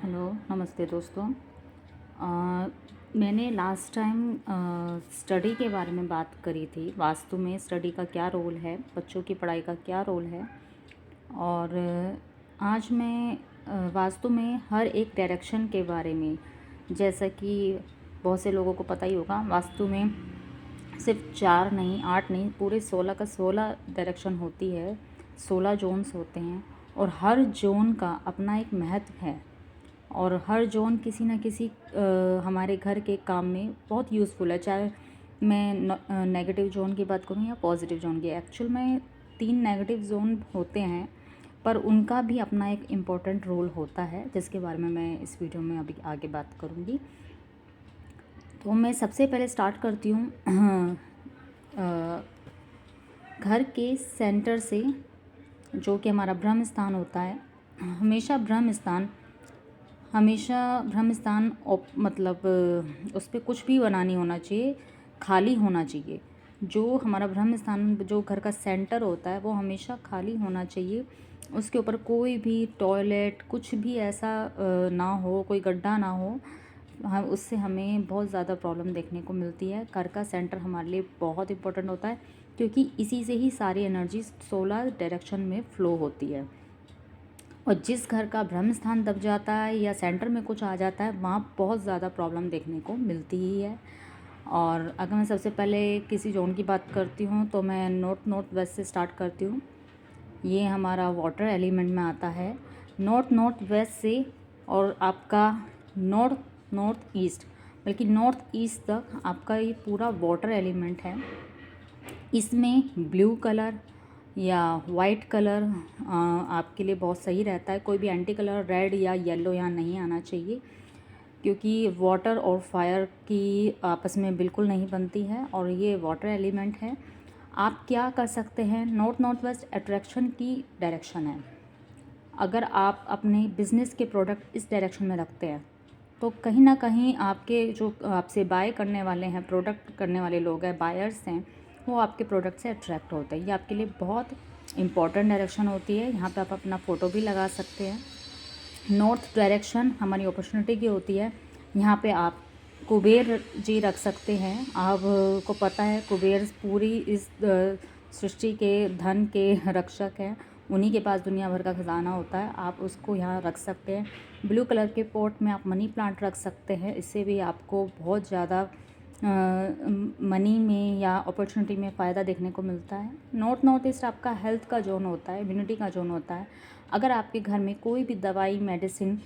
Hello, नमस्ते दोस्तों। मैंने लास्ट टाइम स्टडी के बारे में बात करी थी। वास्तु में स्टडी का क्या रोल है, बच्चों की पढ़ाई का क्या रोल है। और आज मैं वास्तु में हर एक डायरेक्शन के बारे में, जैसा कि बहुत से लोगों को पता ही होगा, वास्तु में सिर्फ 4 नहीं, 8 नहीं, पूरे 16 का 16 डायरेक्शन होती है। 16 जोन्स होते हैं और हर जोन का अपना एक महत्व है। और हर जोन किसी न किसी हमारे घर के काम में बहुत यूज़फुल है। चाहे मैं नेगेटिव जोन की बात करूँ या पॉजिटिव जोन की। एक्चुअल में 3 नेगेटिव जोन होते हैं, पर उनका भी अपना एक इम्पोर्टेंट रोल होता है, जिसके बारे में मैं इस वीडियो में अभी आगे बात करूँगी। तो मैं सबसे पहले स्टार्ट करती हूँ घर के सेंटर से, जो कि हमारा ब्रह्म स्थान होता है। हमेशा ब्रह्म स्थान मतलब उस पर कुछ भी बना नहीं होना चाहिए, खाली होना चाहिए। जो हमारा ब्रह्म स्थान, जो घर का सेंटर होता है, वो हमेशा खाली होना चाहिए। उसके ऊपर कोई भी टॉयलेट कुछ भी ऐसा ना हो, कोई गड्ढा ना हो। हम उससे हमें बहुत ज़्यादा प्रॉब्लम देखने को मिलती है। घर का सेंटर हमारे लिए बहुत इंपॉर्टेंट होता है, क्योंकि इसी से ही सारी एनर्जी 16 डायरेक्शन में फ़्लो होती है। और जिस घर का ब्रह्म स्थान दब जाता है या सेंटर में कुछ आ जाता है, वहाँ बहुत ज़्यादा प्रॉब्लम देखने को मिलती ही है। और अगर मैं सबसे पहले किसी जोन की बात करती हूँ, तो मैं नॉर्थ वेस्ट से स्टार्ट करती हूँ। ये हमारा वाटर एलिमेंट में आता है। नॉर्थ वेस्ट से और आपका नॉर्थ ईस्ट, बल्कि नॉर्थ ईस्ट तक आपका ये पूरा वाटर एलिमेंट है। इसमें ब्लू कलर या वाइट कलर आपके लिए बहुत सही रहता है। कोई भी एंटी कलर रेड या येलो यहाँ नहीं आना चाहिए, क्योंकि वाटर और फायर की आपस में बिल्कुल नहीं बनती है, और ये वाटर एलिमेंट है। आप क्या कर सकते हैं, नॉर्थ वेस्ट अट्रैक्शन की डायरेक्शन है। अगर आप अपने बिज़नेस के प्रोडक्ट इस डायरेक्शन में रखते हैं, तो कहीं ना कहीं आपके जो आपसे बाय करने वाले हैं, प्रोडक्ट करने वाले लोग हैं, बायर्स हैं, वो आपके प्रोडक्ट से अट्रैक्ट होते हैं। ये आपके लिए बहुत इंपॉर्टेंट डायरेक्शन होती है। यहाँ पे आप अपना फ़ोटो भी लगा सकते हैं। नॉर्थ डायरेक्शन हमारी अपॉर्चुनिटी की होती है। यहाँ पे आप कुबेर जी रख सकते हैं। आपको पता है, कुबेर पूरी इस सृष्टि के धन के रक्षक हैं। उन्हीं के पास दुनिया भर का खजाना होता है। आप उसको यहाँ रख सकते हैं। ब्लू कलर के पॉट में आप मनी प्लांट रख सकते हैं। इससे भी आपको बहुत ज़्यादा मनी में या अपॉर्चुनिटी में फ़ायदा देखने को मिलता है। नॉर्थ ईस्ट आपका हेल्थ का जोन होता है, इम्यूनिटी का जोन होता है। अगर आपके घर में कोई भी दवाई मेडिसिन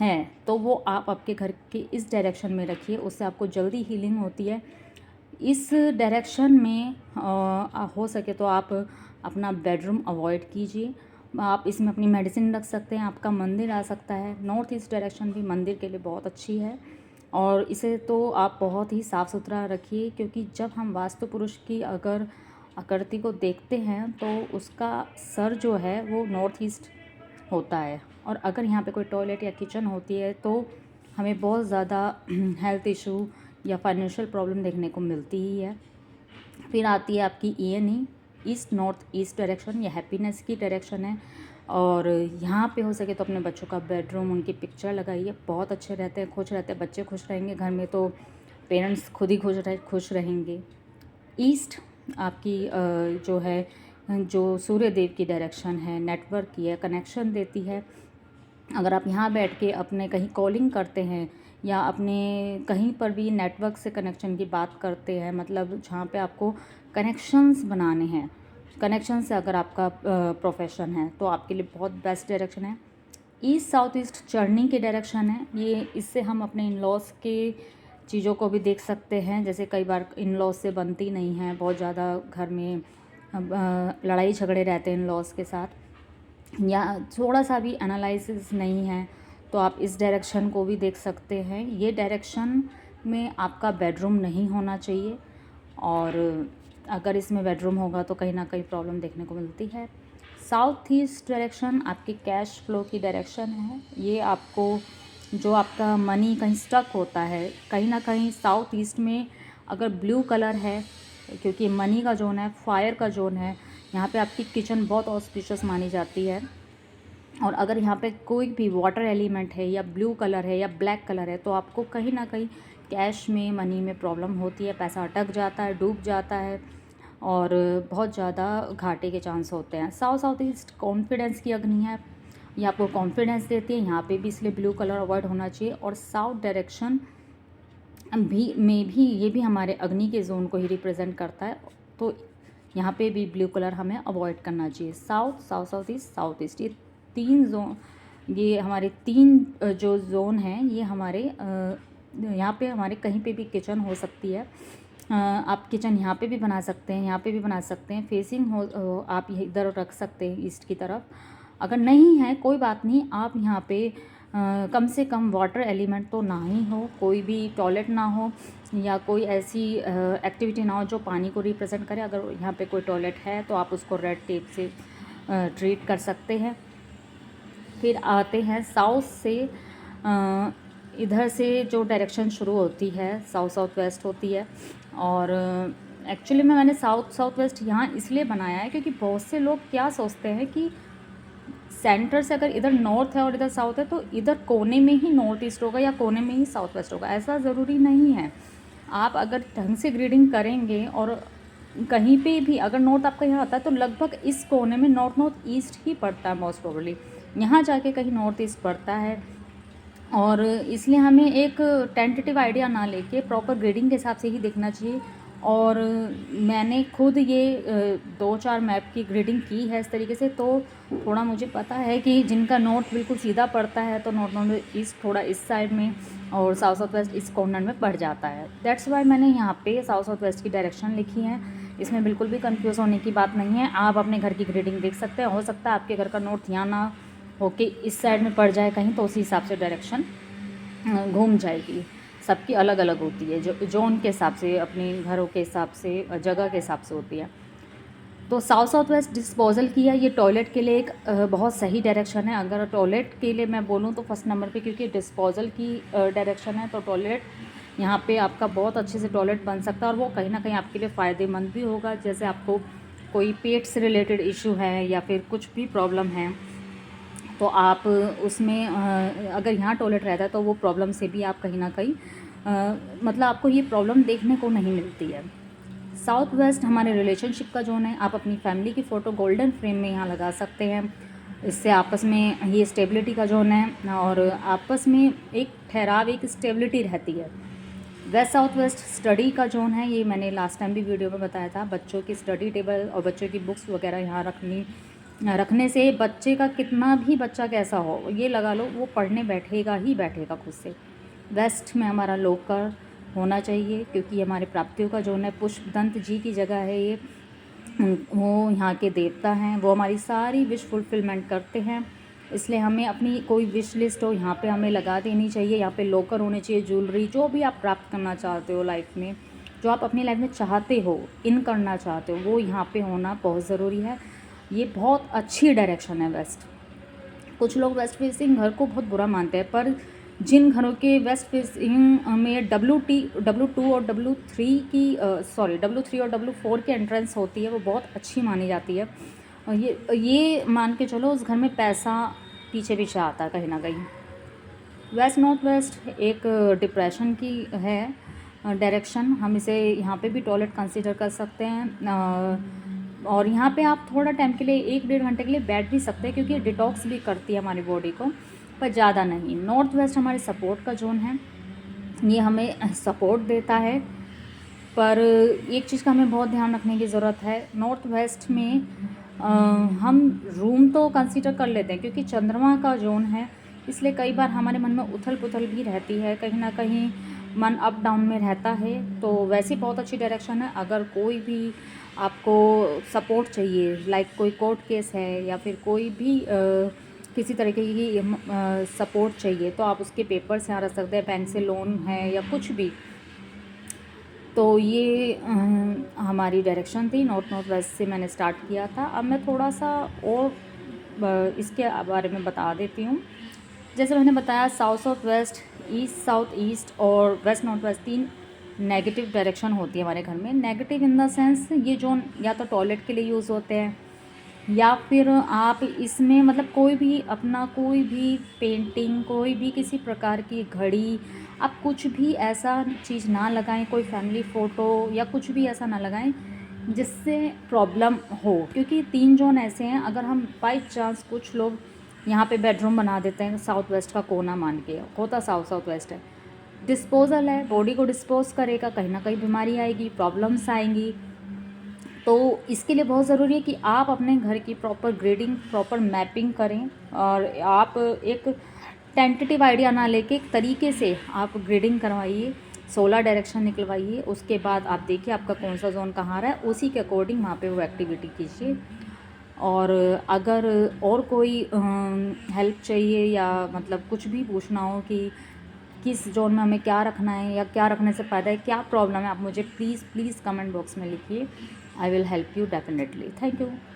है, तो वो आप आपके घर के इस डायरेक्शन में रखिए, उससे आपको जल्दी हीलिंग होती है। इस डायरेक्शन में हो सके तो आप अपना बेडरूम अवॉइड कीजिए। आप इसमें अपनी मेडिसिन रख सकते हैं। आपका मंदिर आ सकता है। नॉर्थ ईस्ट डायरेक्शन भी मंदिर के लिए बहुत अच्छी है, और इसे तो आप बहुत ही साफ़ सुथरा रखिए, क्योंकि जब हम वास्तु पुरुष की अगर आकृति को देखते हैं, तो उसका सर जो है वो नॉर्थ ईस्ट होता है। और अगर यहाँ पे कोई टॉयलेट या किचन होती है, तो हमें बहुत ज़्यादा हेल्थ इशू या फाइनेंशियल प्रॉब्लम देखने को मिलती ही है। फिर आती है आपकी ENE, east north east direction. ये हैप्पीनेस की डायरेक्शन है। और यहाँ पे हो सके तो अपने बच्चों का बेडरूम, उनकी पिक्चर लगाइए। बहुत अच्छे रहते हैं, खुश रहते हैं, बच्चे खुश रहेंगे घर में, तो पेरेंट्स खुद ही खुश रहेंगे। ईस्ट आपकी जो है, जो सूर्य देव की डायरेक्शन है, नेटवर्क की है, कनेक्शन देती है। अगर आप यहाँ बैठ के अपने कहीं कॉलिंग करते हैं या अपने कहीं पर भी नेटवर्क से कनेक्शन की बात करते हैं, मतलब जहाँ पे आपको कनेक्शंस बनाने हैं, कनेक्शन से अगर आपका प्रोफेशन है, तो आपके लिए बहुत बेस्ट डायरेक्शन है। ईस्ट साउथ ईस्ट चढ़ने की डायरेक्शन है ये। इससे हम अपने इन लॉज के चीज़ों को भी देख सकते हैं। जैसे कई बार इन लॉज से बनती नहीं है, बहुत ज़्यादा घर में लड़ाई झगड़े रहते हैं इन लॉज के साथ, या थोड़ा सा भी एनालिसिस नहीं है, तो आप इस डायरेक्शन को भी देख सकते हैं। ये डायरेक्शन में आपका बेडरूम नहीं होना चाहिए, और अगर इसमें बेडरूम होगा तो कहीं ना कहीं प्रॉब्लम देखने को मिलती है। साउथ ईस्ट डायरेक्शन आपकी कैश फ्लो की डायरेक्शन है। ये आपको, जो आपका मनी कहीं स्टक होता है, कहीं ना कहीं साउथ ईस्ट में अगर ब्लू कलर है, क्योंकि मनी का जोन है, फायर का जोन है, यहाँ पे आपकी किचन बहुत ऑस्पिशियस मानी जाती है। और अगर यहाँ पे कोई भी वाटर एलिमेंट है या ब्लू कलर है या ब्लैक कलर है तो आपको कहीं ना कहीं कैश में, मनी में प्रॉब्लम होती है, पैसा अटक जाता है, डूब जाता है और बहुत ज़्यादा घाटे के चांस होते हैं। साउथ ईस्ट कॉन्फिडेंस की अग्नि है, ये आपको कॉन्फिडेंस देती है, यहाँ पे भी इसलिए ब्लू कलर अवॉइड होना चाहिए। और साउथ डायरेक्शन भी ये भी हमारे अग्नि के जोन को ही रिप्रेजेंट करता है, तो यहाँ पे भी ब्लू कलर हमें अवॉइड करना चाहिए। साउथ ईस्ट ये तीन जोन, ये हमारे तीन जो जोन हैं ये हमारे यहाँ पे हमारे कहीं पे भी किचन हो सकती है। आप किचन यहाँ पे भी बना सकते हैं, यहाँ पे भी बना सकते हैं, फेसिंग हो आप इधर रख सकते हैं ईस्ट की तरफ। अगर नहीं है कोई बात नहीं, आप यहाँ पे कम से कम वाटर एलिमेंट तो ना ही हो, कोई भी टॉयलेट ना हो या कोई ऐसी एक्टिविटी ना हो जो पानी को रिप्रेजेंट करे। अगर यहाँ पे कोई टॉयलेट है तो आप उसको रेड टेप से ट्रीट कर सकते हैं। फिर आते हैं साउथ से, इधर से जो डायरेक्शन शुरू होती है साउथ वेस्ट होती है। और एक्चुअली में मैंने साउथ वेस्ट यहाँ इसलिए बनाया है क्योंकि बहुत से लोग क्या सोचते हैं कि सेंटर से अगर इधर नॉर्थ है और इधर साउथ है तो इधर कोने में ही नॉर्थ ईस्ट होगा या कोने में ही साउथ वेस्ट होगा। ऐसा ज़रूरी नहीं है। आप अगर ढंग से ग्रीडिंग करेंगे और कहीं पे भी अगर नॉर्थ आपका यहाँ आता है तो लगभग इस कोने में नॉर्थ ईस्ट ही पड़ता है मोस्ट प्रोबेबली, यहाँ जाके कहीं नॉर्थ ईस्ट पड़ता है। और इसलिए हमें एक टेंटेटिव आइडिया ना लेके प्रॉपर ग्रेडिंग के हिसाब से ही देखना चाहिए। और मैंने खुद ये 2-4 मैप की ग्रेडिंग की है इस तरीके से, तो थोड़ा मुझे पता है कि जिनका नॉर्थ बिल्कुल सीधा पड़ता है तो नॉर्थ ईस्ट थोड़ा इस साइड में और साउथ वेस्ट इस कॉर्नर में पड़ जाता है। दैट्स वाई मैंने यहाँ पे साउथ वेस्ट की डायरेक्शन लिखी है। इसमें बिल्कुल भी कंफ्यूज होने की बात नहीं है। आप अपने घर की ग्रेडिंग देख सकते हैं, हो सकता है आपके घर का नॉर्थ यहाँ ना होके इस साइड में पड़ जाए कहीं, तो उसी हिसाब से डायरेक्शन घूम जाएगी। सबकी अलग अलग होती है, जो जोन के हिसाब से, अपने घरों के हिसाब से, जगह के हिसाब से होती है। तो साउथ वेस्ट डिस्पोजल की है, ये टॉयलेट के लिए एक बहुत सही डायरेक्शन है। अगर टॉयलेट के लिए मैं बोलूँ तो फर्स्ट नंबर पे, क्योंकि डिस्पोजल की डायरेक्शन है तो टॉयलेट यहाँ पे आपका बहुत अच्छे से टॉयलेट बन सकता है और वो कहीं ना कहीं आपके लिए फ़ायदेमंद भी होगा। जैसे आपको कोई पेट से रिलेटेड इशू है या फिर कुछ भी प्रॉब्लम है तो आप उसमें अगर यहाँ टॉयलेट रहता है तो वो प्रॉब्लम से भी आप कहीं ना कहीं मतलब आपको ये प्रॉब्लम देखने को नहीं मिलती है। साउथ वेस्ट हमारे रिलेशनशिप का जोन है। आप अपनी फैमिली की फ़ोटो गोल्डन फ्रेम में यहाँ लगा सकते हैं, इससे आपस में ये स्टेबिलिटी का जोन है और आपस में एक ठहराव, एक स्टेबिलिटी रहती है। वेस्ट साउथ वेस्ट स्टडी का जोन है, ये मैंने लास्ट टाइम भी वीडियो में बताया था। बच्चों की स्टडी टेबल और बच्चों की बुक्स वगैरह यहाँ रखने से बच्चे का, कितना भी बच्चा कैसा हो, ये लगा लो वो पढ़ने बैठेगा ही बैठेगा खुद से। वेस्ट में हमारा लोकर होना चाहिए क्योंकि हमारे प्राप्तियों का जोन है। पुष्पदंत जी की जगह है ये, वो यहाँ के देवता हैं, वो हमारी सारी विश फुलफिलमेंट करते हैं। इसलिए हमें अपनी कोई विश लिस्ट हो यहाँ पे हमें लगा देनी चाहिए। यहाँ पे लोकर होने चाहिए, ज्वेलरी, जो भी आप प्राप्त करना चाहते हो लाइफ में, जो आप अपनी लाइफ में चाहते हो, इन करना चाहते हो, वो यहाँ पे होना बहुत ज़रूरी है। ये बहुत अच्छी डायरेक्शन है वेस्ट। कुछ लोग वेस्ट फेसिंग घर को बहुत बुरा मानते हैं, पर जिन घरों के वेस्ट फेसिंग में W2 और W3 की W3 और W4 की एंट्रेंस होती है वो बहुत अच्छी मानी जाती है। और ये मान के चलो उस घर में पैसा पीछे पीछे आता है कहीं ना कहीं। वेस्ट नॉर्थ वेस्ट एक डिप्रेशन की है डायरेक्शन, हम इसे यहाँ पे भी टॉयलेट कंसीडर कर सकते हैं। और यहाँ पे आप थोड़ा टाइम के लिए 1-1.5 घंटे के लिए बैठ भी सकते हैं क्योंकि डिटॉक्स भी करती है हमारी बॉडी को, पर ज़्यादा नहीं। नॉर्थ वेस्ट हमारे सपोर्ट का जोन है, ये हमें सपोर्ट देता है, पर एक चीज़ का हमें बहुत ध्यान रखने की ज़रूरत है। नॉर्थ वेस्ट में हम रूम तो कंसीडर कर लेते हैं क्योंकि चंद्रमा का जोन है, इसलिए कई बार हमारे मन में उथल पुथल भी रहती है, कहीं ना कहीं मन अप डाउन में रहता है। तो वैसे बहुत अच्छी डायरेक्शन है। अगर कोई भी आपको सपोर्ट चाहिए, लाइक कोई कोर्ट केस है या फिर कोई भी किसी तरीके की सपोर्ट चाहिए तो आप उसके पेपर्स यहाँ रख सकते हैं, बैंक से लोन है या कुछ भी। तो ये हमारी डायरेक्शन थी, नॉर्थ वेस्ट से मैंने स्टार्ट किया था। अब मैं थोड़ा सा और इसके बारे में बता देती हूँ। जैसे मैंने बताया साउथ वेस्ट, साउथ ईस्ट और west north west 3 negative direction होती है हमारे घर में। नेगेटिव इन द सेंस ये जोन या तो टॉयलेट के लिए यूज़ होते हैं या फिर आप इसमें मतलब कोई भी अपना कोई भी पेंटिंग, कोई भी किसी प्रकार की घड़ी, आप कुछ भी ऐसा चीज़ ना लगाएं, कोई फैमिली फ़ोटो या कुछ भी ऐसा ना लगाएं जिससे प्रॉब्लम हो। क्योंकि 3 ज़ोन ऐसे हैं, अगर हम बाई चांस कुछ लोग यहाँ पे बेडरूम बना देते हैं साउथ वेस्ट का कोना मान के, होता साउथ वेस्ट है, डिस्पोजल है, बॉडी को डिस्पोज करेगा, कहीं ना कहीं बीमारी आएगी, प्रॉब्लम्स आएंगी। तो इसके लिए बहुत ज़रूरी है कि आप अपने घर की प्रॉपर ग्रेडिंग, प्रॉपर मैपिंग करें, और आप एक टेंटेटिव आइडिया ना लेके एक तरीके से आप ग्रेडिंग करवाइए, 16 डायरेक्शन निकलवाइए। उसके बाद आप देखिए आपका कौन सा जोन कहाँ रहा है, उसी के अकॉर्डिंग वहाँ पे वो एक्टिविटी कीजिए। और अगर और कोई हेल्प चाहिए या मतलब कुछ भी पूछना हो कि किस जोन में हमें क्या रखना है या क्या रखने से फ़ायदा है, क्या प्रॉब्लम है, आप मुझे प्लीज़ कमेंट बॉक्स में लिखिए। I will help you definitely. Thank you.